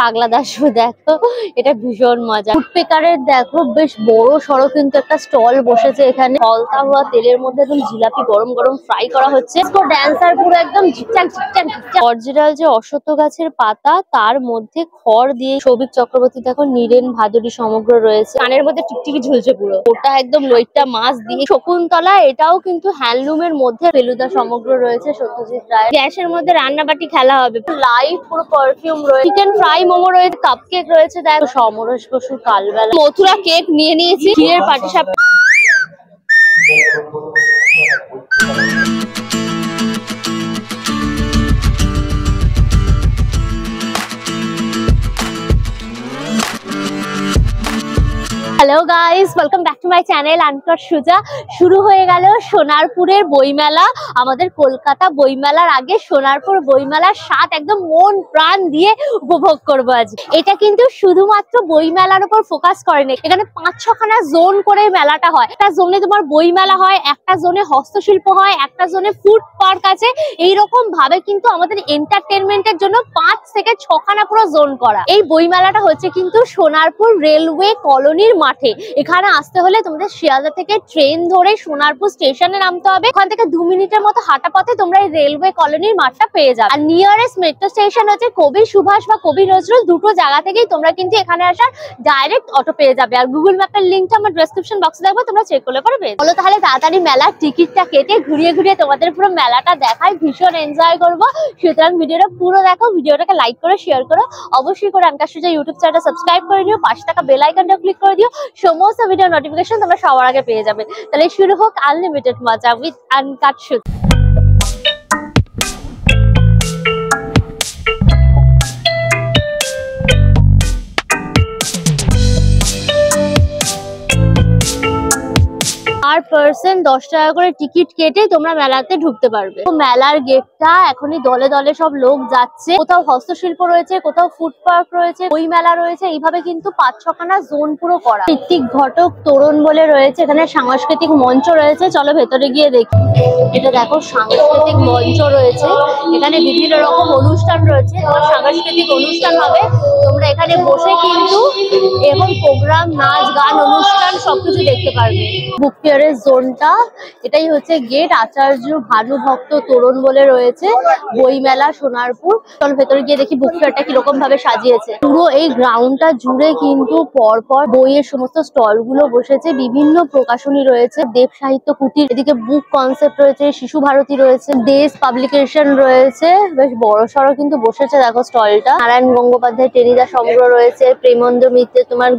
পাগলা দাশু দেখো, এটা ভীষণ মজা। ফুটপেকারের দেখো বেশ বড় সড়ো কিন্তু একটা স্টল বসেছে এখানে। ফলতা হওয়া তেলের মধ্যে একদম জিলাপি গরম গরম ফ্রাই করা হচ্ছে। ড্যান্সার পুরো একদম ঝিকচাক ঝিকচাক ঝিকচাক। অরিজিনাল যে অশ্বত্থ গাছের পাতা, তার মধ্যে খড় দিয়ে সৌভিক চক্রবর্তী দেখো নীরেন ভাদুরী সমগ্র রয়েছে। কানের মধ্যে টিকটিকি ঝুলছে পুরো। ওটা একদম লইট্টা মাছ দিয়ে। শকুন্তলা, এটাও কিন্তু হ্যান্ডলুমের মধ্যে। ফেলুদা সমগ্র রয়েছে সত্যজিৎ রায়। গ্যাসের মধ্যে রান্নাবাটি খেলা হবে। লাইট পুরো পারফিউম রয়েছে। চিকেন ফ্রাই মোমো রয়েছে, কাপকেক রয়েছে। দেখো সমরেশ বসুর কালবেলা। মথুরা কেক নিয়ে নিয়েছি। ক্ষীরের পাটিসাপটা। Hello guys, welcome back to my channel uncut Suja. শুরু হয়ে গেল সোনারপুরের বইমেলা। আমাদের কলকাতা বইমেলার আগে সোনারপুর বইমেলার স্বাদ একদম মন প্রাণ দিয়ে উপভোগ করবো আজ। এটা কিন্তু শুধুমাত্র বইমেলার উপর ফোকাস করেনি, এখানে 5-6খানা জোন করে মেলাটা হয়। একটা জোনে তোমার বইমেলা হয়, একটা জোনে হস্তশিল্প হয়, একটা জোনে ফুড পার্ক আছে। এইরকম ভাবে কিন্তু আমাদের এন্টারটেনমেন্টের জন্য 5 থেকে 6খানা পুরো জোন করা। এই বইমেলাটা হচ্ছে কিন্তু সোনারপুর রেলওয়ে কলোনির মাঠে। এখানে আসতে হলে তোমাদের শিয়ালদা থেকে ট্রেন ধরে সোনারপুর স্টেশনে নামতে হবে। ওখান থেকে 2 মিনিটের মতো হাঁটা পথে তোমরা এই রেলওয়ে কলোনির মাঠটা পেয়ে যাবে। আর নিয়ারেস্ট মেট্রো স্টেশন হচ্ছে কবি সুভাষ বা কবি নজরুল। দুটো জায়গা থেকেই তোমরা কিন্তু এখানে আসার ডাইরেক্ট অটো পেয়ে যাবে। আর গুগল ম্যাপের লিঙ্কটা আমার ডেসক্রিপশন বক্সে থাকবে, তোমরা চেক করলে পারবে। বলো তাহলে তাড়াতাড়ি মেলার টিকিটটা কেটে ঘুরিয়ে ঘুরিয়ে তোমাদের পুরো মেলাটা দেখাই, ভীষণ এনজয় করবো। সুতরাং ভিডিওটা পুরো দেখো, ভিডিওটাকে লাইক করে শেয়ার করো, অবশ্যই করে আনকাট সুজা ইউটিউব চ্যানেলটা সাবস্ক্রাইব করে নিও, পাশে থাকা বেল আইকনটা ক্লিক করে দিও। সমস্ত ভিডিও নোটিফিকেশন তোমরা সবার আগে পেয়ে যাবে। তাহলে শুরু হোক আনলিমিটেড মজা উইথ আনকাট সুজা। আর পার্সন 10 টাকা করে টিকিট কেটে তোমরা মেলাতে ঢুকতে পারবে। মেলার গেটটা এখনই দলে দলে সব লোক যাচ্ছে। কোথাও হস্তশিল্প রয়েছে, কোথাও ফুড পার্ক রয়েছে, বই মেলা রয়েছে। এইভাবে কিন্তু 5-6খানা জোন পুরো করা। ঋত্বিক ঘটক তোরণ বলে রয়েছে, এখানে সাংস্কৃতিক মঞ্চ রয়েছে। চলো ভেতরে গিয়ে দেখি। এটা দেখো সাংস্কৃতিক মঞ্চ রয়েছে, এখানে বিভিন্ন রকম অনুষ্ঠান রয়েছে। সাংস্কৃতিক অনুষ্ঠান হবে, তোমরা এখানে বসে কিন্তু এবং প্রোগ্রাম, নাচ গান, অনুষ্ঠান সবকিছু দেখতে পারবে। বুক ফেয়ারের জোনটা, এটাই হচ্ছে গেট। আচার্য ভানুভক্ত তোরণ বলে রয়েছে, বইমেলা সোনারপুর। চল ভেতরে গিয়ে দেখি বুক ফেয়ারটা কিরকম ভাবে সাজিয়েছে। পুরো এই গ্রাউন্ডটা জুড়ে কিন্তু পরপর বইয়ের সমস্ত স্টল গুলো বসেছে। বিভিন্ন প্রকাশনী রয়েছে, দেব সাহিত্য কুটির, এদিকে বুক কনসেপ্ট রয়েছে, শিশু ভারতী রয়েছে, দেশ পাবলিকেশন রয়েছে। বেশ বড় সড়ো কিন্তু বসেছে দেখো স্টলটা। নারায়ণ গঙ্গোপাধ্যায় টেনিদা সমগ্র রয়েছে, প্রেমন্দ মিত্রে তোমার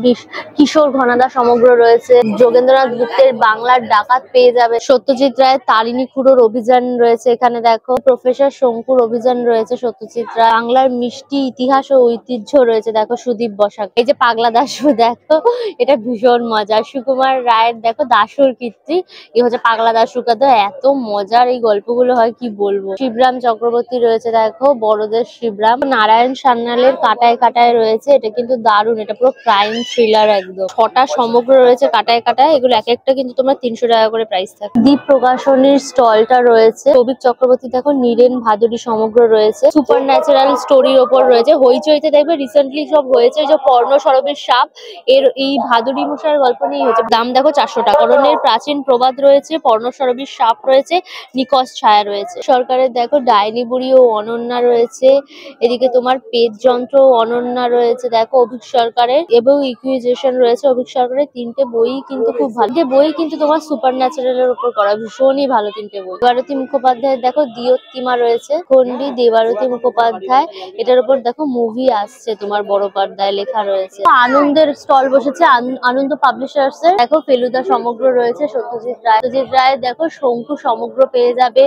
কিশোর ঘনাদা সমগ্র রয়েছে, যোগেন্দ্রনাথ গুপ্তের বাংলার ডাকাত পেয়ে যাবে, সত্যজিৎ রায়ের তারিণী খুড়োর অভিযান রয়েছে এখানে দেখো, প্রফেসর শঙ্কুর অভিযান রয়েছে সত্যজিৎ রায়, বাংলার মিষ্টি ইতিহাস ও ঐতিহ্য রয়েছে দেখো সুদীপ বসাক। এই যে পাগলা দাশু দেখো, এটা ভীষণ মজা। সুকুমার রায়ের দেখো দাসুর কীর্তি, এই হচ্ছে পাগলা দাশু। তো এত মজার এই গল্পগুলো হয় কি বলবো। শিবরাম চক্রবর্তী রয়েছে দেখো, বড়দের শিবরাম। নারায়ণ সান্যালের কাটায় কাটায় রয়েছে, এটা কিন্তু দারুণ, এটা পুরো ক্রাইম থ্রিলার একদম। 6টা সমগ্র রয়েছে কাটায় কাটায়, এগুলো এক একটা কিন্তু তোমরা 300 টাকা করে প্রাইস থাকে। দ্বীপ প্রকাশনীর স্টলটা রয়েছে। সৌভিক চক্রবর্তী দেখো, নীরেন ভাদুরী সমগ্র রয়েছে। সুপার ন্যাচারাল স্টোরির ওপর রয়েছে। হইচইতে দেখবে রিসেন্টলি সব হয়েছে, যে পর্ণ সরবের সাপ, এর এই ভাদুরী মশার গল্প নিয়ে হয়েছে। দাম দেখো 400 টাকা। করণের প্রাচীন প্রবাদ রয়েছে, পর্ণ সরবীর সাপ রয়েছে, নিকশ ছায়া রয়েছে। সরকারের দেখো ডাইনি বুড়ি ও অনন্যা রয়েছে, এদিকে তোমার পেট যন্ত্র ও অনন্যা রয়েছে দেখো অভিক সরকারের, এবং ইকুইজেশন রয়েছে অভিক সরকারের। 3টে বই কিন্তু খুব ভালো, বই কিন্তু তোমার সুপার ন্যাচারালের উপর করা, ভীষণই ভালো 3টে বই। দেবারতী মুখোপাধ্যায়ের দেখো দিয়োত্তিমা রয়েছে, খন্ডী দেবারতী মুখোপাধ্যায়, এটার উপর দেখো মুভি আসছে তোমার বড় পর্দায় লেখা রয়েছে। আনন্দের স্টল বসেছে, আনন্দ পাবলিশার্স এর দেখো ফেলুদা সমগ্র রয়েছে, সত্যজিৎ রায় দেখো শঙ্কু সমগ্র পেয়ে যাবে,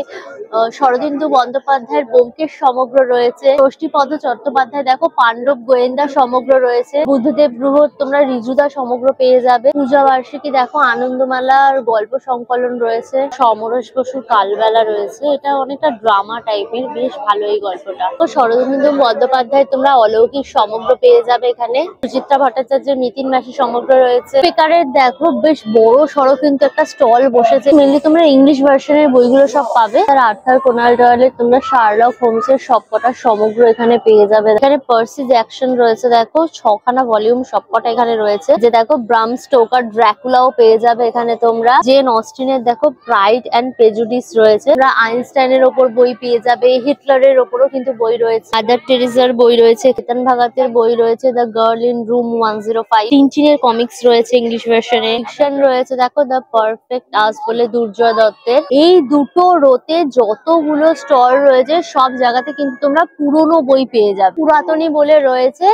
শরদিন্দু বন্দ্যোপাধ্যায়ের ব্যোমকেশ সমগ্র রয়েছে, ষষ্ঠীপদ চট্টোপাধ্যায় দেখো পাণ্ডব গোয়েন্দা সমগ্র রয়েছে, বুদ্ধদেব বৃহৎ তোমরা ঋজুদা সমগ্র পেয়ে যাবে। পূজা বার্ষিকী দেখো আনন্দমালার গল্প সংকলন রয়েছে, সমরেশ বসুর কালবেলা রয়েছে। এটা অনেকটা ড্রামা টাইপের, বেশ ভালো এই গল্পটা। তো শরদিন্দু বন্দ্যোপাধ্যায় তোমরা অলৌকিক সমগ্র পেয়ে যাবে এখানে। সুচিত্রা ভট্টাচার্যের নিতিন মাসি সমগ্র রয়েছে। স্পিকারের দেখো বেশ বড় সড়ো কিন্তু একটা স্টল বসেছে। মেনলি তোমরা ইংলিশ ভার্সনের বইগুলো সব পাবে। আর আর্থার কোনান ডয়েলের তোমরা শার্লক হোমসের সবকটা সমগ্র এখানে পেয়ে যাবে। এখানে পার্সি জ্যাকসন রয়েছে, দেখো 6খানা ভলিউম সবকটা এখানে রয়েছে। যে দেখো ব্রাম স্টোকার ড্রাকুলাও পেয়ে যাবে এখানে তোমরা। জেন অস্টিনের দেখো প্রাইড এন্ড প্রেজুডিস রয়েছে। তোমরা আইনস্টাইনের ওপর বই পেয়ে যাবে, হিটলারের ওপরও কিন্তু বই রয়েছে, মাদার টেরেসার বই রয়েছে, চেতন ভাগাতের বই রয়েছে, দ্য গার্ল ইন রুম 105, টিনটিনের কমিক্স রয়েছে ইংলিশ ভার্সনে, ফিকশন রয়েছে দেখো দ্য পারফেক্ট আস বলে দুর্জয় দত্তের। এই দুটো রোতে যতগুলো স্টল রয়েছে সব জায়গাতে কিন্তু তোমরা পুরোনো বই পেয়ে যাবে। পুরাতনী বলে রয়েছে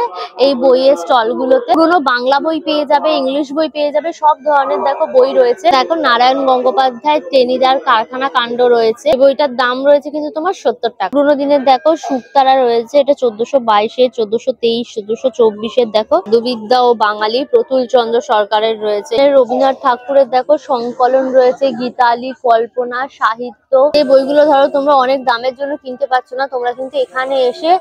এই বইয়ের স্টল গুলোতে। পুরোনো বাংলা বই পেয়ে যাবে, ইংলিশ বই পেয়ে যাবে, সব ধরনের দেখো বই রয়েছে। দেখো নারায়ণ গঙ্গোপাধ্যায় টেনিদার কারখানা কাণ্ড রয়েছে। এই বইটার দাম রয়েছে কিন্তু তোমার 70 টাকা। পুরোনো দিনের দেখো শুকতারা রয়েছে, এটা 1422-এর, 1423, 1424-এর দেখো দুবিদ্যা ও বাঙালি প্রতুল চন্দ্র সরকারের রয়েছে। রবীন্দ্রনাথ ঠাকুরের দেখো সংকলন রয়েছে, গীতালি, কল্পনা, সাহিত্য। এই বইগুলো ধরো তোমরা অনেক দামের জন্য কিনতে পারছো না, তোমরা কিন্তু এখানে এসে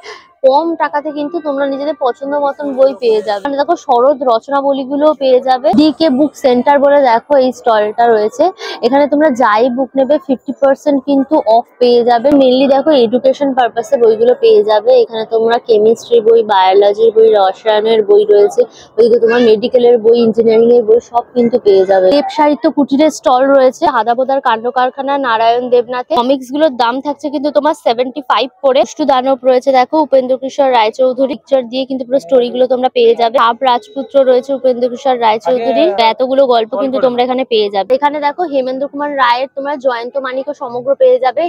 কম টাকাতে কিন্তু তোমরা নিজেদের পছন্দ মতন বই পেয়ে যাবে। মানে দেখো শরৎ রচনাবলী গুলো পেয়ে যাবে। ডিকে বুক সেন্টার বলে দেখো এই স্টলটা রয়েছে। এখানে তোমরা যাই বুক নেবে 50% কিন্তু অফ পেয়ে যাবে। মেনলি দেখো এডুকেশন পারপাসে বইগুলো পেয়ে যাবে। এখানে তোমরা কেমিস্ট্রি বই, বায়োলজির বই, রসায়নের বই রয়েছে, ওইদিকে তোমার মেডিকেলের বই, ইঞ্জিনিয়ারিং এর বই সব কিন্তু পেয়ে যাবে। দেব সাহিত্য কুটিরের স্টল রয়েছে, হাদাবোদার কাণ্ড কারখানা, নারায়ণ দেবনাথে। কমিক্স গুলোর দাম থাকছে কিন্তু তোমার 75 করে। দুষ্টু দানব রয়েছে দেখো উপেন্দ্র কিশোর রায়চৌধুরী, পিকচার দিয়ে কিন্তু পুরো স্টোরি গুলো তোমরা পেয়ে যাবে। আপ রাজপুত্র রয়েছে উপেন্দ্র কিশোর রায়চৌধুরীর, এতগুলো গল্প কিন্তু তোমরা এখানে পেয়ে যাবে। এখানে দেখো হেমেন্দ্র কুমার রায়ের তোমরা জয়ন্ত মানিক সমগ্র পেয়ে যাবে।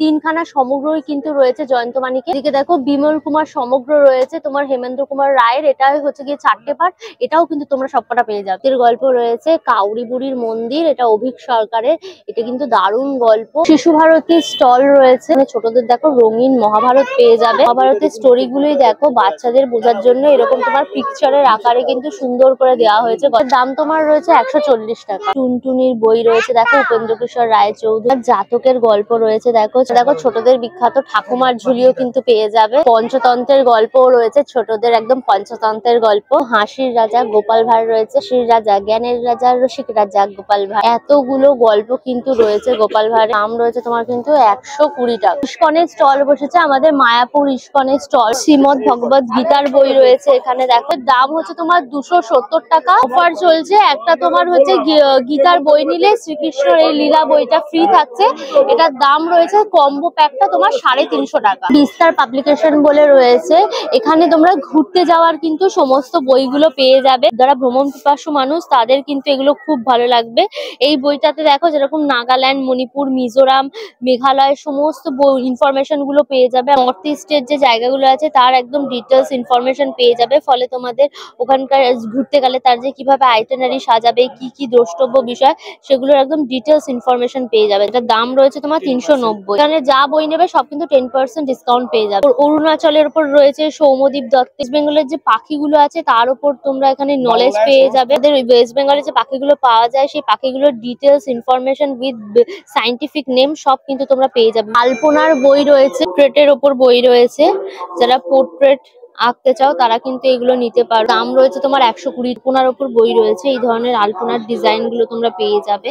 3খানা সমগ্রই কিন্তু রয়েছে জয়ন্ত মানিকে। এদিকে দেখো বিমল কুমার সমগ্র রয়েছে তোমার হেমেন্দ্র কুমার রায়ের, এটা হচ্ছে গিয়ে 4টে পার্ট, এটাও কিন্তু তোমরা সবকটা পেয়ে যাবে। এর গল্প রয়েছে কাউরি বুড়ির মন্দির, এটা অভিক সরকারের, এটা কিন্তু দারুণ গল্প। শিশু ভারতীর স্টল রয়েছে, ছোটদের দেখো রঙিন মহাভারত পেয়ে যাবে। মহাভারতের স্টোরি গুলোই দেখো বাচ্চাদের বোঝার জন্য এরকম তোমার পিকচারের আকারে কিন্তু সুন্দর করে দেওয়া হয়েছে। দাম তোমার রয়েছে 140 টাকা। টুনটুনির বই রয়েছে দেখো উপেন্দ্র কিশোর রায়চৌধুরী। জাতকের গল্প রয়েছে দেখো ছোটদের বিখ্যাত ঠাকুমার ঝুলিও কিন্তু পেয়ে যাবে। পঞ্চতন্ত্রের গল্পও রয়েছে, ছোটদের একদম পঞ্চতন্ত্রের গল্প। হাসির রাজা গোপাল ভাঁড় রয়েছে, শ্রীর রাজা, জ্ঞানের রাজা, রসিক রাজা গোপাল ভাঁড়, এতগুলো গল্প কিন্তু রয়েছে গোপাল ভাঁড়ের। দাম রয়েছে তোমার কিন্তু 120 টাকা। ইস্কনের স্টল বসেছে আমাদের মায়াপুর ইস্কনের স্টল। শ্রীমদ ভগবত গীতার বই রয়েছে এখানে দেখো, দাম হচ্ছে তোমার 270 টাকা। অফার চলছে, একটা তোমার হচ্ছে গীতার বই নিলে শ্রীকৃষ্ণর এই লীলা বইটা ফ্রি থাকছে। এটার দাম রয়েছে কম্বো প্যাকটা তোমার 350 টাকা। বিস্তার পাবলিকেশন বলে রয়েছে, এখানে তোমরা ঘুরতে যাওয়ার কিন্তু সমস্ত বইগুলো পেয়ে যাবে। যারা ভ্রমণ পিপাসু মানুষ তাদের কিন্তু এগুলো খুব ভালো লাগবে। এই বইটাতে দেখো যেরকম নাগাল্যান্ড, মণিপুর, মিজোরাম, মেঘালয় সমস্ত ইনফরমেশন গুলো পেয়ে যাবে। নর্থ ইস্টের যে জায়গাগুলো আছে তার একদম ডিটেলস ইনফরমেশন পেয়ে যাবে। ফলে তোমাদের ওখানকার ঘুরতে গেলে তার যে কিভাবে আইটেনারি সাজাবে, কি কি দ্রষ্টব্য বিষয়, সেগুলোর একদম ডিটেলস ইনফরমেশন পেয়ে যাবে। এটার দাম রয়েছে তোমার 390। এখানে যা বই নেবে সব কিন্তু 10% ডিসকাউন্ট পেয়ে যাবে। অরুণাচলের উপর রয়েছে সৌম্যদীপ দত্ত। ওয়েস্ট বেঙ্গলের যে পাখিগুলো আছে তার উপর তোমরা এখানে নলেজ পেয়ে যাবে। ওয়েস্ট বেঙ্গলের যে পাখিগুলো পাওয়া যায় সেই পাখিগুলোর details information with scientific name সব কিন্তু তোমরা পেয়ে যাবে। আলপনার বই রয়েছে, পোর্ট্রেটের ওপর বই রয়েছে, যারা পোর্ট্রেট আঁকতে চাও তারা কিন্তু এগুলো নিতে পারো। দাম রয়েছে তোমার 120। আলপনার ওপর বই রয়েছে, এই ধরনের আলপনার ডিজাইন গুলো তোমরা পেয়ে যাবে।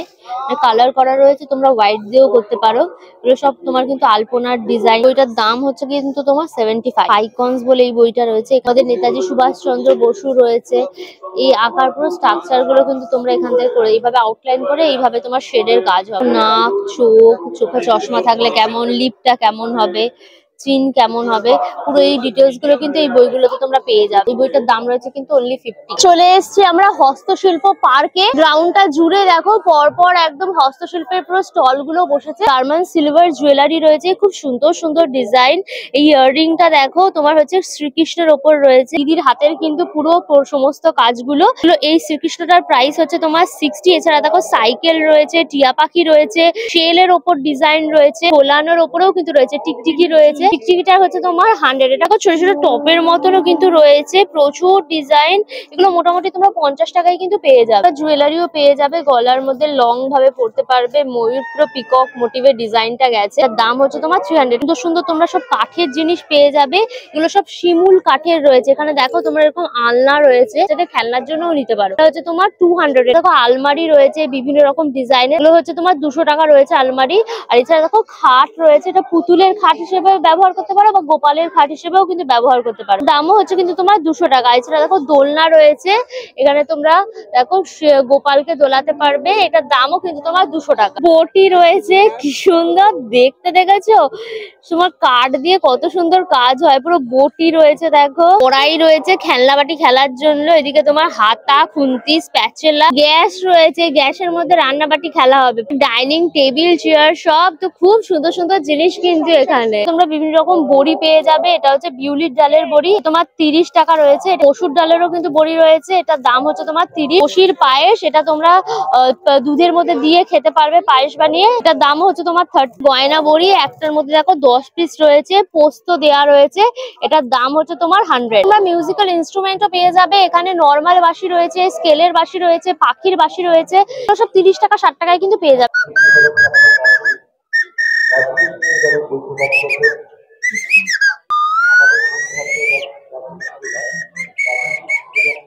কালার করা রয়েছে, তোমরা হোয়াইট দিয়েও করতে পারো। এগুলো সব তোমার কিন্তু আলপনার ডিজাইন। বইটার দাম হচ্ছে কিন্তু তোমার 75। আইকনস বলে এই বইটা রয়েছে, আমাদের নেতাজি সুভাষ চন্দ্র বসু রয়েছে। এই আঁকার পুরো স্ট্রাকচার গুলো কিন্তু তোমরা এখান থেকে করে এইভাবে আউটলাইন করে এইভাবে তোমার শেডের কাজ হবে। নাক, চোখে চশমা থাকলে কেমন, লিপটা কেমন হবে, চিন কেমন হবে, পুরো এই ডিটেলস গুলো কিন্তু এই বইগুলোতে তোমরা পেয়ে যাবে। এই বইটার দাম রয়েছে কিন্তু অনলি 50। চলে এসছি আমরা হস্তশিল্প পার্কে। গ্রাউন্ডটা জুড়ে দেখো পরপর একদম হস্তশিল্পের পুরো স্টল গুলো বসেছে। ডায়মন্ড সিলভার জুয়েলারি রয়েছে, খুব সুন্দর সুন্দর ডিজাইন। এই ইয়াররিংটা দেখো তোমার হচ্ছে শ্রীকৃষ্ণের ওপর রয়েছে, দিদির হাতের কিন্তু পুরো সমস্ত কাজগুলো। এই শ্রীকৃষ্ণটার প্রাইস হচ্ছে তোমার 60। এছাড়া দেখো সাইকেল রয়েছে, টিয়া পাখি রয়েছে, শেলের ওপর ডিজাইন রয়েছে, কোলানোর ওপরেও কিন্তু রয়েছে, টিকটিকি রয়েছে। টিকটিকিটা হচ্ছে তোমার 100। এটা ছোট ছোট টপের মতনও কিন্তু রয়েছে, প্রচুর ডিজাইন। এগুলো মোটামুটি তোমরা 50 টাকায় কিন্তু পেয়ে যাবে। জুয়েলারিও পেয়ে যাবে, গলার মধ্যে লং ভাবে পড়তে পারবে। ময়ূর পুরো পিকক মোটিভের ডিজাইনটা গেছে, তার দাম হচ্ছে তোমার 300। সুন্দর সুন্দর তোমরা সব কাঠের জিনিস পেয়ে যাবে, এগুলো সব শিমুল কাঠের রয়েছে। এখানে দেখো তোমার এরকম আলনা রয়েছে, যেটা খেলনার জন্যও নিতে পারো। এটা হচ্ছে তোমার 200। দেখো আলমারি রয়েছে বিভিন্ন রকম ডিজাইনের, এগুলো হচ্ছে তোমার 200 টাকা রয়েছে আলমারি। আর এছাড়া দেখো খাট রয়েছে, এটা পুতুলের খাট হিসেবে ব্যবহার করতে পারো বা গোপালের খাট হিসেবেও কিন্তু ব্যবহার করতে পারো। দামও হচ্ছে কিন্তু তোমার 200 টাকা। এছাড়া দেখো দোলনা রয়েছে, এখানে তোমরা দেখো গোপালকে দোলাতে পারবে, এটার দামও কিন্তু তোমার 200 টাকা। বটি রয়েছে, কি সুন্দর দেখতে, দেখেছো তোমার কাঠ দিয়ে কত সুন্দর কাজ হয়। পুরো বটি রয়েছে, দেখো কড়াই রয়েছে খেলনা বাটি খেলার জন্য। এদিকে তোমার হাতা, খুন্তি, স্প্যাচুলা, গ্যাস রয়েছে, গ্যাসের মধ্যে রান্না বাটি খেলা হবে। ডাইনিং টেবিল, চেয়ার সব তো খুব সুন্দর সুন্দর জিনিস কিন্তু এখানে। তোমরা বিভিন্ন রকম বড়ি পেয়ে যাবে। এটা হচ্ছে বিউলির ডালের বড়ি, তোমার 30 টাকা রয়েছে। মসুর ডালেরও কিন্তু বড়ি রয়েছে, এটার দাম হচ্ছে তোমার 30। বসির পায়েস, এটা তোমরা দুধের মধ্যে দিয়ে খেতে পারবে পায়েস বানিয়ে, এটার দাম হচ্ছে তোমার 30। গয়না বড়ি একটার মধ্যে দেখো 10 পিস রয়েছে, পোস্ত দেওয়া রয়েছে, এটার দাম হচ্ছে তোমার 100। তোমরা মিউজিক্যাল ইনস্ট্রুমেন্টও পেয়ে যাবে এখানে। নর্মাল বাঁশি রয়েছে, স্কেলের বাঁশি রয়েছে, পাখির বাঁশি রয়েছে, সব 30 টাকা 60 টাকায় কিন্তু পেয়ে যাবে।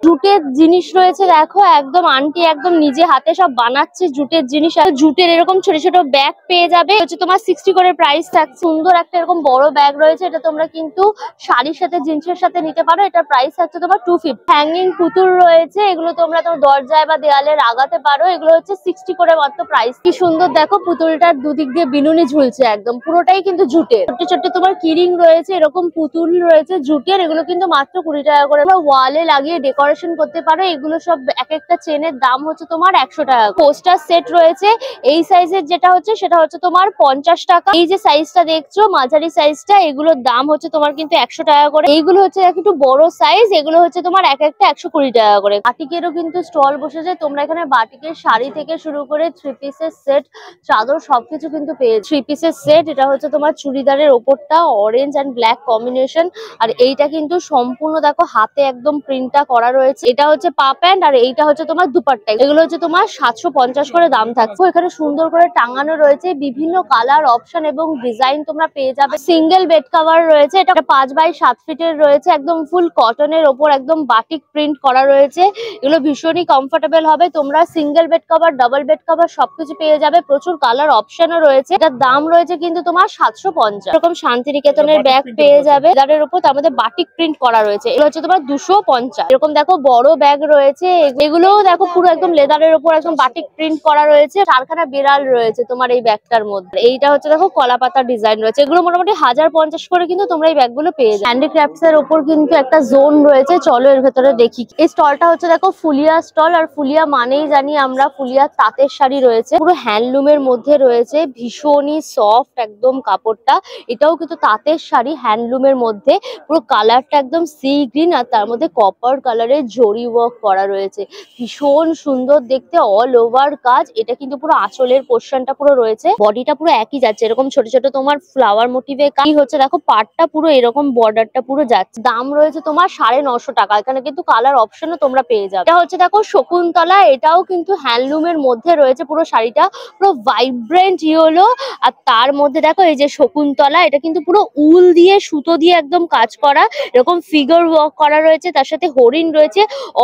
জুটের জিনিস রয়েছে, দেখো একদম আন্টি একদম নিজে হাতে সব বানাচ্ছে জুটের জিনিস। আর জুটের এরকম ছোট ছোট ব্যাগ পেয়ে যাবে, হচ্ছে তোমার 60 করে প্রাইস থাকছে। সুন্দর একটা এরকম বড় ব্যাগ রয়েছে, এটা তোমরা কিন্তু শাড়ির সাথে জিন্সের সাথে নিতে পারো, এটার প্রাইস থাকছে তোমার 250। হ্যাঙ্গিং পুতুল রয়েছে, এগুলো তোমরা তোমার দরজায় বা দেয়ালে লাগাতে পারো, এগুলো হচ্ছে 60 করে মাত্র প্রাইস। কি সুন্দর দেখো পুতুলটার দুদিক দিয়ে বিনুনি ঝুলছে, একদম পুরোটাই কিন্তু জুটের। ছোট ছোট তোমার কিরিং রয়েছে, এরকম পুতুল রয়েছে জুটের, এগুলো কিন্তু মাত্র 20 টাকা করে। ওয়ালে লাগিয়ে ডেকোরেশন করতে পারো। এগুলো সব এক একটা চেনের দাম হচ্ছে তোমার 100 টাকা। পোস্টার সেট রয়েছে, এই সাইজের যেটা হচ্ছে সেটা হচ্ছে তোমার 50 টাকা। এই যে সাইজটা দেখছো মাঝারি সাইজটা, এগুলোর দাম হচ্ছে তোমার কিন্তু 100 টাকা করে। এইগুলো হচ্ছে একটু বড় সাইজ, এগুলো হচ্ছে তোমার এক একটা 120 টাকা করে। বাটিকেরও কিন্তু স্টল বসেছে, তোমরা এখানে বাটিকের শাড়ি থেকে শুরু করে 3 পিসের সেট, চাদর সবকিছু কিন্তু পেয়ে। 3 পিসের সেট, এটা হচ্ছে তোমার চুড়িদারের ওপরটা অরেঞ্জ এন্ড ব্ল্যাক কম্বিনেশন। আর এইটা কিন্তু সম্পূর্ণ দেখো হাতে একদম প্রিন্টটা করা রয়েছে। এটা হচ্ছে পা প্যান্ট, আর এইটা হচ্ছে তোমার দুপাট্টা। এগুলো হচ্ছে তোমার 750 করে দাম থাকছে। এখানে সুন্দর করে টাঙানো রয়েছে বিভিন্ন কালার অপশন এবং ডিজাইন তোমরা পেয়ে যাবে। সিঙ্গেল বেড কভার রয়েছে, এটা 5 বাই 7 ফিটের রয়েছে, একদম ফুল কটনের ওপর একদম বাটিক প্রিন্ট করা রয়েছে। এগুলো ভীষণই কমফোর্টেবল হবে। তোমরা single bed cover, double bed cover সবকিছু পেয়ে যাবে। প্রচুর কালার অপশনও রয়েছে, এটার দাম রয়েছে কিন্তু তোমার 750। এরকম শান্তিনিকেতনের ব্যাগ পেয়ে যাবে, যাদের উপর তার মধ্যে বাটিক প্রিন্ট করা রয়েছে, এগুলো হচ্ছে তোমার 250। এরকম দেখো বড় ব্যাগ রয়েছে, এগুলোও দেখো পুরো একদম লেদারের উপর একদম বাটিক প্রিন্ট করা রয়েছে। 4খানা বিড়াল রয়েছে তোমার এই ব্যাগটার মধ্যে। এইটা হচ্ছে দেখো কলা পাতা ডিজাইন রয়েছে। এগুলো মোটামুটি 1050 করে কিন্তু তোমরা এই ব্যাগগুলো পেয়ে যাবে। হ্যান্ডিক্রাফটস এর উপর কিন্তু একটা জোন রয়েছে, চলো এর ভেতরে দেখি। এই স্টলটা হচ্ছে দেখো ফুলিয়া স্টল, আর ফুলিয়া মানেই জানি আমরা ফুলিয়া তাঁতের শাড়ি রয়েছে, পুরো হ্যান্ডলুমের মধ্যে রয়েছে, ভীষণই সফট একদম কাপড়টা। এটাও কিন্তু তাঁতের শাড়ি হ্যান্ডলুমের মধ্যে, পুরো কালারটা একদম সি গ্রিন, আর তার মধ্যে কপার কালারের জরি ওয়ার্ক করা রয়েছে, ভীষণ সুন্দর দেখতে। অল ওভার কাজ, এটা কিন্তু পুরো আঁচলের পোর্শনটা পুরো রয়েছে, বডিটা পুরো একই যাচ্ছে, এরকম ছোট ছোট তোমার ফ্লাওয়ার মোটিভে কাজ হচ্ছে। দেখো পাটটা পুরো এরকম বর্ডারটা পুরো যাচ্ছে। দাম রয়েছে তোমার 950 টাকা। এখানে কিন্তু কালার অপশনও তোমরা পেয়ে যাবে। এটা হচ্ছে দেখো শকুন্তলা, এটাও কিন্তু হ্যান্ডলুমের মধ্যে রয়েছে। পুরো শাড়িটা পুরো ভাইব্রেন্ট ইয়েলো, আর তার মধ্যে দেখো এই যে শকুন্তলা, এটা কিন্তু পুরো উল দিয়ে সুতো দিয়ে একদম কাজ করা, এরকম ফিগার ওয়ার্ক করা রয়েছে, তার সাথে হরিণ রয়েছে,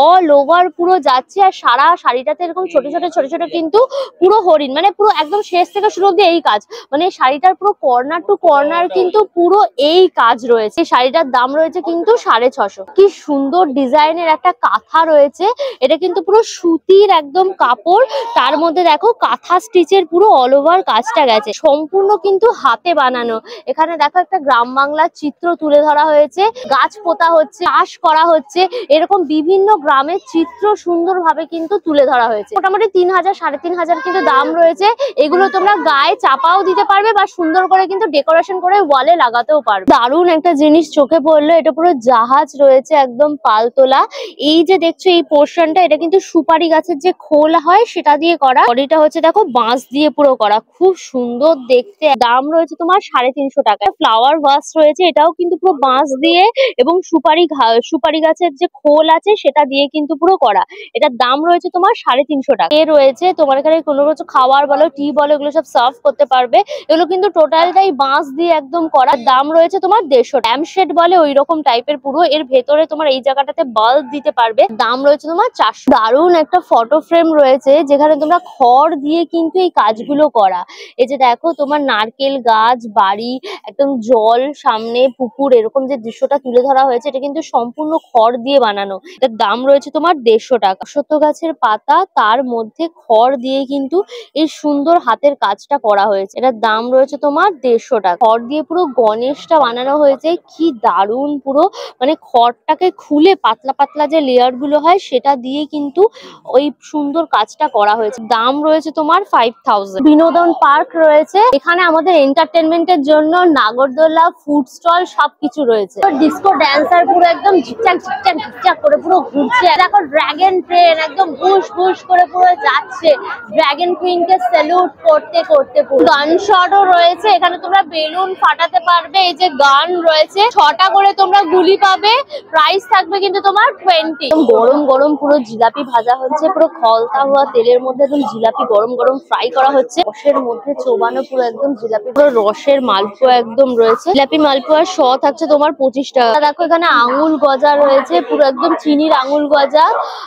অল ওভার পুরো যাচ্ছে। আর সারা শাড়িটাতে এরকম ছোট ছোট কিন্তু পুরো হরিণ, মানে পুরো একদম শেষ থেকে শুরু অব্দি এই কাজ, মানে শাড়িটার পুরো কর্নার টু কর্নার কিন্তু পুরো এই কাজ রয়েছে। এই শাড়িটার দাম রয়েছে কিন্তু 650। কি সুন্দর ডিজাইনের একটা কাঁথা রয়েছে, এটা কিন্তু পুরো সুতির একদম কাপড়, তার মধ্যে দেখো কাঁথা স্টিচের পুরো অল ওভার কাজটা গেছে, সম্পূর্ণ কিন্তু হাতে বানানো। এখানে দেখো একটা গ্রাম বাংলার চিত্র তুলে ধরা হয়েছে, গাছ পোতা হচ্ছে, চাষ করা হচ্ছে, এরকম বিভিন্ন গ্রামের চিত্র সুন্দরভাবে কিন্তু তুলে ধরা হয়েছে। মোটামুটি 3000 3500 কিন্তু দাম রয়েছে। এগুলো তোমরা গায়ে চাপাও দিতে পারবে বা সুন্দর করে কিন্তু ডেকোরেশন করে ওয়ালে লাগাতেও পারবে। দারুণ একটা জিনিস চোখে পড়লো, এটা পুরো জাহাজ রয়েছে একদম পালতোলা। এই যে দেখছো এই পোর্শনটা, এটা কিন্তু সুপারি গাছের যে খোল হয় সেটা দিয়ে করা। বডিটা হচ্ছে দেখো বাঁশ দিয়ে পুরো করা, খুব সুন্দর দেখতে। দাম রয়েছে তোমার 350 টাকা। ফ্লাওয়ার ভাস রয়েছে, এটাও কিন্তু পুরো বাঁশ দিয়ে এবং সুপারি গাছের যে খোল আছে সেটা দিয়ে কিন্তু পুরো করা। এটার দাম রয়েছে তোমার 350 টাকা। এ রয়েছে তোমার এখানে কোনো কিছু খাবার বলো, টি বলো, এগুলো সব সার্ভ করতে পারবে। এগুলো কিন্তু টোটালটাই বাঁশ দিয়ে একদম করা। দাম রয়েছে তোমার 150 টাকা। ল্যাম্পশেড বলে ওই রকম টাইপের পুরো, এর ভেতরে তোমার এই জায়গাটাতে বাল্ব দিতে পারবে। দাম রয়েছে তোমার 400। দারুণ একটা ফটো ফ্রেম রয়েছে যেখানে তোমরা খড় দিয়ে কিন্তু এই কাজগুলো করা। এই যে দেখো তোমার নারকেল গাছ, বাড়ি, একদম জল, সামনে পুকুর, এরকম যে দৃশ্যটা তুলে ধরা হয়েছে এটা কিন্তু সম্পূর্ণ খড় দিয়ে বানানো। এটার দাম রয়েছে তোমার 150 টাকা। অশ্বত্থ গাছের পাতা, তার মধ্যে খড় দিয়ে কিন্তু এই সুন্দর হাতের কাজটা করা হয়েছে। এটার দাম রয়েছে তোমার 150 টাকা। খড় দিয়ে পুরো গণেশটা বানানো হয়েছে, কি দারুণ! পুরো মানে খড়টাকে খুলে পাতলা পাতলা যে লেয়ার গুলো হয় সেটা দিয়ে কিন্তু ওই সুন্দর কাজটা করা হয়েছে। দাম রয়েছে তোমার 5000। বিনোদন পার্ক রয়েছে, এখানে আমাদের এন্টারটেনমেন্টের জন্য নাগরদোলা, ফুড স্টল সবকিছু রয়েছে। ডিস্কো ড্যান্সার পুরো একদম ঝিকচাক ঝিকচাক ঝিকচাক করে পুরো ঘুরছে। দেখো ড্রাগন ট্রেন একদম বুশ বুশ করে পুরো যাচ্ছে, ড্রাগন কুইন কে স্যালুট করতে করতে। গান শটও রয়েছে, এখানে তোমরা বেলুন ফাটাতে পারবে। এই যে গান রয়েছে, 6টা করে তোমরা গুলি পাবে, প্রাইস থাকবে কিন্তু তোমার 20। গরম গরম পুরো জিলাপি ভাজা হচ্ছে, পুরো খলতা হওয়া তেলের মধ্যে একদম জিলাপি গরম গরম ফ্রাই করা হচ্ছে। রসের মধ্যে চোবানো পুরো একদম জিলাপি, পুরো রসের মালপোয়া একদম রয়েছে। জিলাপি মালপোয়া শ থাকছে তোমার 25 টাকা। দেখো এখানে আঙুল গজা রয়েছে, পুরো একদম চিনির আঙুল গজা।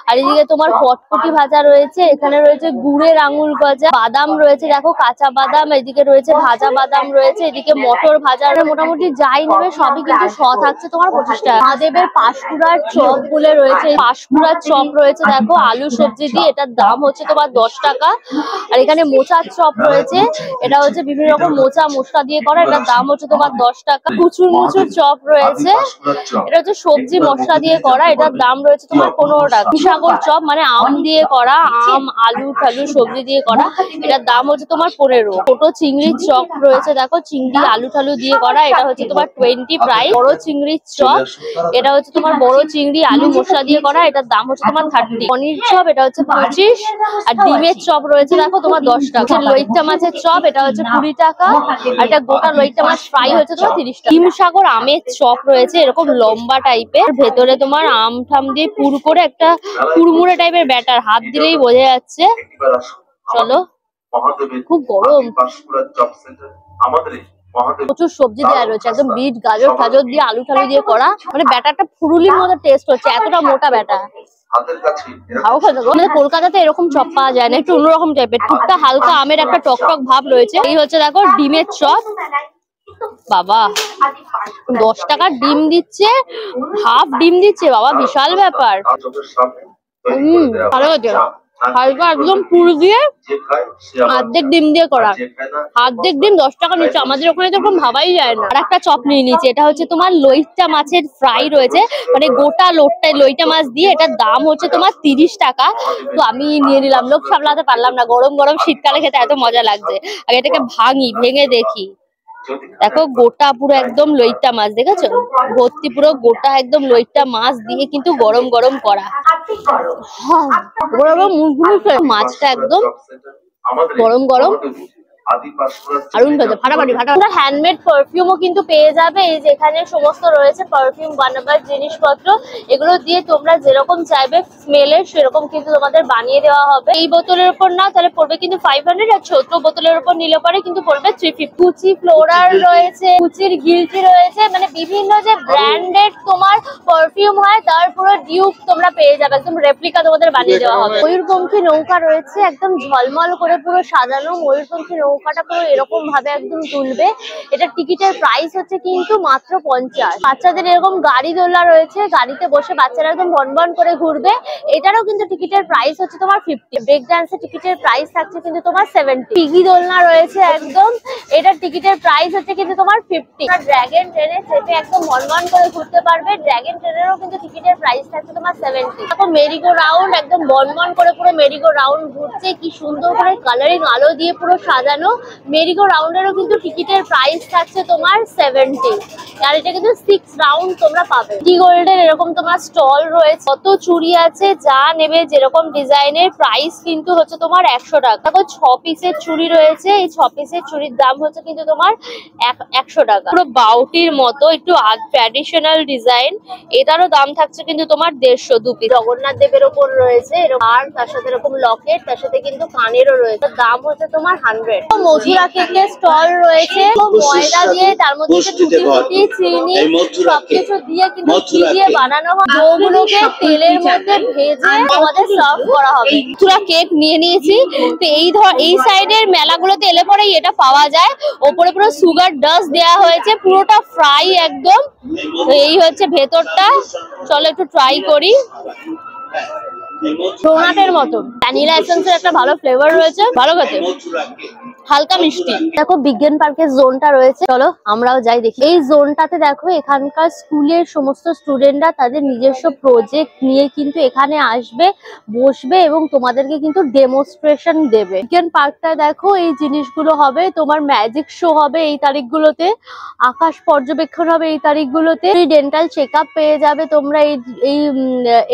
আর এদিকে তোমার কটকটি ভাজা রয়েছে, এখানে রয়েছে গুড়ের আঙুল গজা, বাদাম রয়েছে দেখো কাঁচা বাদাম, এদিকে রয়েছে ভাজা বাদাম রয়েছে, এদিকে মটর ভাজা। মোটামুটি যাই নেবে সবই কিন্তু শ থাকছে তোমার 25 টাকা। মহাদেবের পাঁশকুড়ার চপ বলে রয়েছে, পাঁশকুড়ার চপ রয়েছে দেখো আলু সবজি দিয়ে, এটার দাম হচ্ছে তোমার 10 টাকা। আর এখানে মোচার চপ রয়েছে, এটা হচ্ছে বিভিন্ন রকম মোচা মশলা দিয়ে করা, এটার দাম হচ্ছে তোমার 10 টাকা। কুচুর মুচুর চপ রয়েছে, এটা হচ্ছে সবজি মশলা দিয়ে করা, এটার দাম রয়েছে তোমার 15 টাকা। সাগর চপ মানে আম দিয়ে করা, আম আলু টালু সবজি দিয়ে করা, এটার দাম হচ্ছে তোমার 15। ছোট চিংড়ির চপ রয়েছে দেখো, চিংড়ি আলু টালু দিয়ে করা, এটা হচ্ছে তোমার 20 প্রাইস। বড় চিংড়ির চপ, এটা হচ্ছে তোমার বড় চিংড়ি আলু মশলা দিয়ে করা, এটার দাম হচ্ছে তোমার 30। পনির চপ, এটা হচ্ছে 25। আর ডিমের চপ রয়েছে দেখো তোমার 10 টাকা। লইট্টা মাছের চপ, এটা হচ্ছে 20 টাকা। আর এটা গোটা লইট্টা মাছ ফ্রাই হচ্ছে তোমার 30 টাকা। হিমসাগর আমের চপ রয়েছে, এরকম লম্বা টাইপের, ভেতরে তোমার আম ঠাম দিয়ে পুর করে একটা কুড়মুড়ে টাইপের ব্যাটার, হাত দিলেই বোঝা যাচ্ছে। চলো, খুব গরম। প্রচুর সবজি দেওয়া রয়েছে, একদম বিট গাজর টাজর দিয়ে আলু টালু দিয়ে করা, মানে ব্যাটারটা ফুরুলির মতো টেস্ট হচ্ছে, এতটা মোটা ব্যাটার। কলকাতাতে এরকম চপ পাওয়া যায় না, একটু অন্যরকম টাইপের, টুকটা হালকা আমের একটা টক টক ভাব রয়েছে। এই হচ্ছে দেখো ডিমের চপ, বাবা 10 টাকার ডিম দিচ্ছে, হাফ ডিম দিচ্ছে বাবা, বিশাল ব্যাপার। ভালো হচ্ছে, হালকা একদম পুর দিয়ে অর্ধেক ডিম দিয়ে করা, অর্ধেক ডিম 10 টাকা নিচ্ছে। আমাদের ওখানে তো এরকম ভাবাই যায় না। আর একটা চপ নিয়ে নিচ্ছে, এটা হচ্ছে তোমার লইট্টা মাছের ফ্রাই রয়েছে, মানে গোটা লইট্টা মাছ দিয়ে, এটার দাম হচ্ছে তোমার 30 টাকা। তো আমি নিয়ে নিলাম, লোক সামলাতে পারলাম না, গরম গরম শীতকালে খেতে এত মজা লাগছে। আগে এটাকে ভেঙে দেখি, দেখো গোটা পুরো একদম লইট্টা মাছ, দেখেছো ভর্তি পুরো গোটা একদম লইট্টা মাছ দিয়ে কিন্তু গরম গরম করা। মাছটা একদম গরম গরম, হ্যান্ডমেড পারফিউমও কিন্তু পেয়ে যাবে। এই যেখানে সমস্ত রয়েছে পারফিউম বানাবার জিনিসপত্র, এগুলো দিয়ে তোমরা যেরকম চাইবে স্মেলের সেরকম কিন্তু তোমাদের বানিয়ে দেওয়া হবে। এই বোতলের উপর না তাহলে পড়বে কিন্তু 500, আর ছোট বোতলের উপর নিলে পরে কিন্তু পড়বে 350। কুচি ফ্লোরার রয়েছে, কুচির গিলটি রয়েছে, মানে বিভিন্ন যে ব্র্যান্ডেড তোমার পারফিউম হয় তার পুরো ডিউপ তোমরা পেয়ে যাবে, একদম রেপ্লিকা তোমাদের বানিয়ে দেওয়া হবে। ময়ূরপঙ্খী নৌকা রয়েছে, একদম ঝলমল করে পুরো সাজানো ময়ূরপঙ্খী নৌকা। নৌকাটা পুরো এরকম ভাবে একদম তুলবে। এটা টিকিটের প্রাইস হচ্ছে কিন্তু মাত্র 50। বাচ্চাদের এরকম গাড়ি দোলনা রয়েছে, গাড়িতে বসে বাচ্চারা একদম বনবন করে ঘুরবে। এটারও কিন্তু টিকিটের প্রাইস হচ্ছে তোমার 50। ব্রেক ডান্সের টিকিটের প্রাইস থাকছে কিন্তু তোমার 70। টিগি দোলনা রয়েছে একদম, এটার টিকিটের প্রাইস হচ্ছে কিন্তু তোমার 50। ড্র্যাগন ট্রেনে চেপে একদম বনবন করে ঘুরতে পারবে। ড্র্যাগন ট্রেনেরও কিন্তু টিকিটের প্রাইস থাকছে তোমার 70। দেখো মেরিগো রাউন্ড একদম বনবন করে পুরো মেরিগো রাউন্ড ঘুরছে, কি সুন্দর করে কালারিং আলো দিয়ে পুরো সাজানো। মেরিগো রাউন্ডেরও কিন্তু টিকিটের প্রাইস থাকছে তোমার 70। আর এটা কিন্তু 6 রাউন্ড তোমরা পাবে। টি গোল্ডের এরকম তোমার স্টল রয়েছে, কত চুড়ি আছে, যা নেবে যেরকম ডিজাইনের প্রাইস কিন্তু হচ্ছে তোমার 100 টাকা। দেখো 6 পিসের চুড়ি রয়েছে, এই 6 পিসের চুড়ির দাম হচ্ছে কিন্তু তোমার 100 টাকা। পুরো বাউটির মতো একটু ট্র্যাডিশনাল ডিজাইন, এটারও দাম থাকছে কিন্তু তোমার 150। 2 পিস জগন্নাথ দেবের ওপর রয়েছে এরকম, আর তার সাথে এরকম লকেট, তার সাথে কিন্তু কানেরও রয়েছে, দাম হচ্ছে তোমার 100। মথুরা কেকের স্টল রয়েছে, ময়দা দিয়ে তার মধ্যে টুটি চিনি সবকিছু দিয়ে কিন্তু ঘি দিয়ে বানানো হয়। ওগুলোকে তেলের মধ্যে ভেজে আমাদের সার্ভ করা হবে। মথুরা কেক নিয়ে নিয়েছি। তো এই সাইডের মেলাগুলোতে এলে পরেই এটা পাওয়া যায়। ওপরে পুরো সুগার ডাস্ট দেওয়া হয়েছে, পুরোটা ফ্রাই একদম। এই হচ্ছে ভেতরটা, চলো একটু ট্রাই করি। ডোনাটের মতো ভ্যানিলা এসেন্সের একটা ভালো ফ্লেভার রয়েছে, ভালো খেতে, হালকা মিষ্টি। দেখো বিজ্ঞান পার্কের জোনটা রয়েছে, চলো আমরাও যাই দেখি। এই জোনটাতে দেখো এখানকার স্কুলের সমস্ত স্টুডেন্টরা তাদের নিজস্ব প্রজেক্ট নিয়ে কিন্তু এখানে আসবে, বসবে এবং তোমাদেরকে কিন্তু ডেমনস্ট্রেশন দেবে। বিজ্ঞান পার্কটা দেখো এই জিনিসগুলো হবে, তোমার ম্যাজিক শো হবে এই তারিখগুলোতে, আকাশ পর্যবেক্ষণ হবে এই তারিখগুলোতে, ডেন্টাল চেক আপ পেয়ে যাবে তোমরা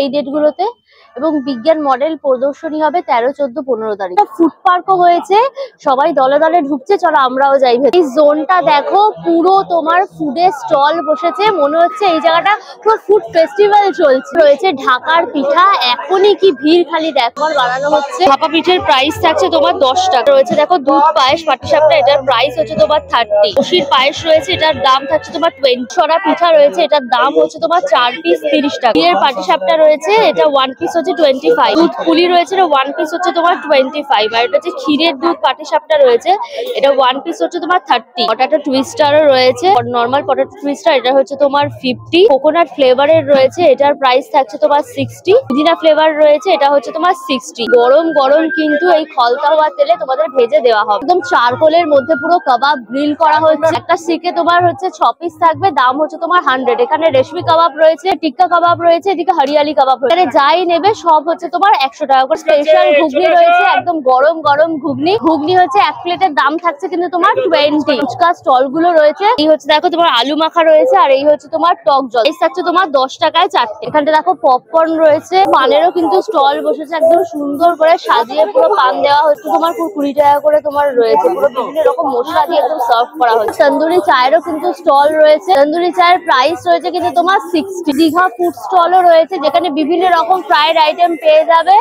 এই ডেটগুলোতে, এবং বিজ্ঞান মডেল প্রদর্শনী হবে 13, 14, 15 তারিখ। ফুড পার্কও হয়েছে, সবাই দলে দলে ঢুকছে, চলো আমরাও যাই। এই জোনটা দেখো পুরো তোমার ফুডের স্টল বসেছে, মনে হচ্ছে এই জায়গাটা পুরো ফুড ফেস্টিভ্যাল চলছে। রয়েছে ঢাকার পিঠা, এখনই কি ভিড় খালি দেখো বানানো হচ্ছে। ভাপা পিঠের প্রাইস থাকছে তোমার 10 টাকা। রয়েছে দেখো দুধ পায়েস পাটিসাপটা, এটার প্রাইস হচ্ছে তোমার 30। বসির পায়েস রয়েছে, এটার দাম থাকছে তোমার 20। ছড়া পিঠা রয়েছে, এটার দাম হচ্ছে তোমার 4 পিস 30 টাকা। বিয়ের পাটিসাপটা রয়েছে, এটা 1 পিস হচ্ছে 25। দুধ পুলি রয়েছে, এটা 1 পিস হচ্ছে তোমার 25। আর এটা হচ্ছে ক্ষীরের দুধ পাটিসাপটা রয়েছে, এটা 1 পিস হচ্ছে তোমার 30। পটাটো টুইস্টারও রয়েছে, নরমাল পটাটো টুইস্টার এটা হচ্ছে তোমার 50। কোকোনাট ফ্লেভারের রয়েছে, এটার প্রাইস থাকছে তোমার 60। পুদিনা ফ্লেভার রয়েছে, এটা হচ্ছে তোমার 60। গরম গরম কিন্তু এই খলতা হওয়া তেলে তোমাদের ভেজে দেওয়া হবে, একদম চারকোলের মধ্যে পুরো কাবাব গ্রিল করা হচ্ছে। একটা শিকে তোমার হচ্ছে 6 পিস থাকবে, দাম হচ্ছে তোমার 100। এখানে রেশমি কাবাব রয়েছে, টিক্কা কাবাব রয়েছে, এদিকে হরিয়ালি কাবাব রয়েছে। এখানে যাই নেবে সব হচ্ছে তোমার 100 টাকা করে। স্পেশাল ঘুগনি রয়েছে, একদম গরম গরম ঘুগনি। ঘুগনি হচ্ছে 1 প্লেটের দাম থাকছে কিন্তু তোমার 20। ফুচকা স্টল গুলো রয়েছে, এই হচ্ছে দেখো তোমার আলু মাখা রয়েছে, আর এই হচ্ছে তোমার টক জল, এই থাকছে তোমার 10 টাকায় 4টে। এখানটা দেখো পপকর্ন রয়েছে, পানেরও কিন্তু স্টল বসেছে, একদম সুন্দর করে সাজিয়ে পুরো পান দেওয়া হচ্ছে তোমার 20 টাকা করে তোমার রয়েছে। পুরো বিভিন্ন রকম মশলা দিয়ে একদম সার্ভ করা হচ্ছে। তন্দুরি চায়েরও কিন্তু স্টল রয়েছে, তন্দুরি চায়ের প্রাইস রয়েছে কিন্তু তোমার 60। দীঘা ফুড স্টলও রয়েছে, যেখানে বিভিন্ন রকম ফ্রাইড আইটেম পেয়ে যাবে।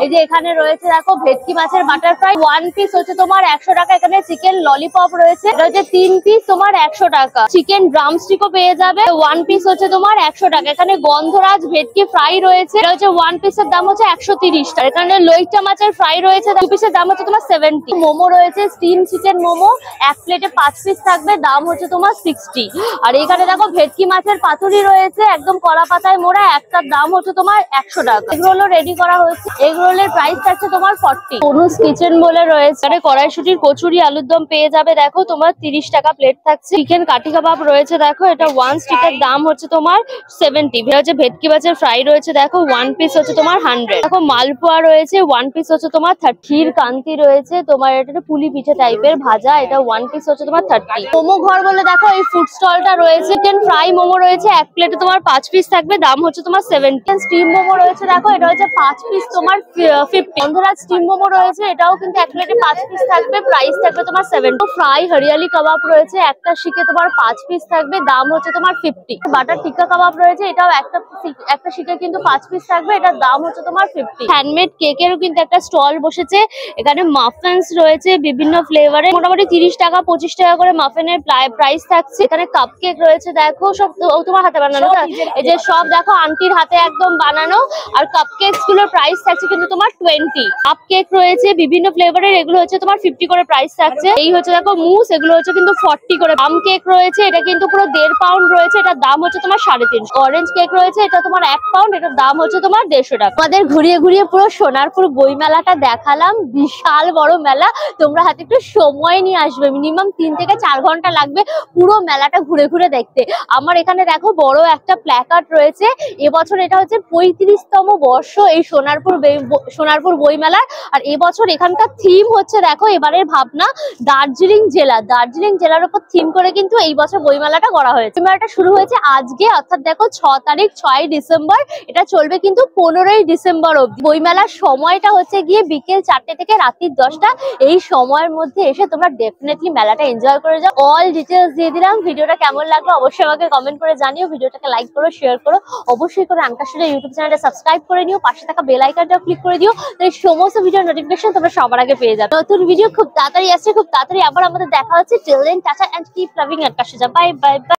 এই যে এখানে রয়েছে দেখো ভেটকি মাছের বাটার ফ্রাই, 1 পিস হচ্ছে তোমার 100 টাকা। এখানে চিকেন ললিপপ রয়েছে, এটা হচ্ছে 3 পিস তোমার 100 টাকা। চিকেন ড্রামস্টিকও পেয়ে যাবে, 1 পিস হচ্ছে তোমার 100 টাকা। এখানে গন্ধরাজ ভেটকি ফ্রাই রয়েছে, এটা হচ্ছে 1 পিসের দাম হচ্ছে 130 টাকা। এখানে লইট্টা মাছের ফ্রাই রয়েছে, 2 পিসের দাম হচ্ছে তোমার 70। মোমো রয়েছে, স্টিম চিকেন মোমো, 1 প্লেটে 5 পিস থাকবে, দাম হচ্ছে তোমার 60। আর এখানে দেখো ভেটকি মাছের পাতুরি রয়েছে, একদম কলা পাতায় মোড়া, একটার দাম হচ্ছে তোমার 100 টাকা। এগুলো রেডি করা হয়েছে, এগরোলের প্রাইস থাকছে তোমার 40। অনুজ কিচেন বলে রয়েছে, এখানে কড়াইশুটির কচুরি আলুর দম পেয়ে যাবে, দেখো তোমার 30 টাকা প্লেট থাকছে। চিকেন কাঠি কাবাব রয়েছে, দেখো এটা 1 স্টিকের দাম হচ্ছে তোমার 70। হচ্ছে ভেটকি মাছের ফ্রাই রয়েছে, দেখো 1 পিস হচ্ছে তোমার 100। দেখো মালপোয়া রয়েছে, 1 পিস হচ্ছে তোমার 30। ক্ষীর কান্তি রয়েছে তোমার, এটা পুলি পিঠে টাইপের ভাজা, এটা 1 পিস হচ্ছে তোমার 30। মোমো ঘর বলে দেখো এই ফুড স্টলটা রয়েছে, চিকেন ফ্রাই মোমো রয়েছে, 1 প্লেটে তোমার 5 পিস থাকবে, দাম হচ্ছে তোমার 70। স্টিম মোমো রয়েছে, দেখো এটা হচ্ছে 5 পিস তোমার 50। গন্ধরাজ স্টিম মোমো রয়েছে, এটাও কিন্তু 1 প্লেটে 5 পিস থাকবে, প্রাইস থাকবে তোমার 70। ফ্রাই হরিয়ালি কাবাব রয়েছে, একটা শিকে তোমার 5 পিস থাকবে, দাম হচ্ছে তোমার 50। বাটার টিক্কা কাবাব রয়েছে, এটাও একটা শিকে কিন্তু 5 পিস থাকবে, এটার দাম হচ্ছে তোমার 50। হ্যান্ডমেড কেকেরও কিন্তু একটা স্টল বসেছে, এখানে মাফিনস রয়েছে বিভিন্ন ফ্লেভারে, মোটামুটি 30 টাকা 25 টাকা করে মাফিনের প্রাইস থাকছে। এখানে কাপ কেক রয়েছে, দেখো সব তোমার হাতে বানানো, এই যে সব দেখো আন্টির হাতে একদম বানানো। আর কাপকেকস গুলোর প্রাইস থাকছে কিন্তু তোমার 20। কাপ কেক রয়েছে বিভিন্ন ফ্লেভারের, এগুলো হচ্ছে তোমার 50 করে প্রাইস থাকছে। এই হচ্ছে দেখো মুস, এগুলো হচ্ছে কিন্তু 40 করে। প্লাম কেক রয়েছে, এটা কিন্তু পুরো 1.5 পাউন্ড রয়েছে, এটার দাম হচ্ছে তোমার 350। অরেঞ্জ কেক রয়েছে, এটা তোমার 1 পাউন্ড, এটার দাম হচ্ছে তোমার 150 টাকা। আমাদের ঘুরিয়ে ঘুরিয়ে পুরো সোনারপুর বই মেলাটা দেখালাম, বিশাল বড় মেলা। তোমরা হাতে একটু সময় নিয়ে আসবে, মিনিমাম 3 থেকে 4 ঘন্টা লাগবে পুরো মেলাটা ঘুরে ঘুরে দেখতে। আমার এখানে দেখো বড় একটা প্ল্যাকার্ড রয়েছে, এবছর এটা হচ্ছে 35তম বর্ষ এই সোনারপুর বই মেলার। আর এবছর এখানকার থিম হচ্ছে দেখো এবারের ভাবনা দার্জিলিং জেলার উপর থিম করে কিন্তু এই বছর বইমেলাটা করা হয়েছে। মেলাটা শুরু হয়েছে আজকে, অর্থাৎ দেখো 6 তারিখ 6 ডিসেম্বর, এটা চলবে কিন্তু 15ই ডিসেম্বর অব্দি। বইমেলার সময়টা হচ্ছে গিয়ে বিকেল 4টে থেকে রাত্রি 10টা। এই সময়ের মধ্যে এসে তোমরা ডেফিনেটলি মেলাটা এনজয় করে যাও। অল ডিটেলস দিয়ে দিলাম। ভিডিওটা কেমন লাগলো অবশ্যই আমাকে কমেন্ট করে জানিও। ভিডিওটাকে লাইক করো, শেয়ার করো, অবশ্যই করে আঙ্কাশিলা ইউটিউব চ্যানেলটা সাবস্ক্রাইব করে নিও, পাশে থাকা বেল আইকনটা ক্লিক করে দিও, তাই সমস্ত ভিডিও নোটিফিকেশন তোমরা সবার আগে পেয়ে যাবে। নতুন ভিডিও খুব তাড়াতাড়ি আসছে, খুব তাড়াতাড়ি আবার আমাদের দেখা হচ্ছে। Till then tata and keep loving Ankashila. Bye by.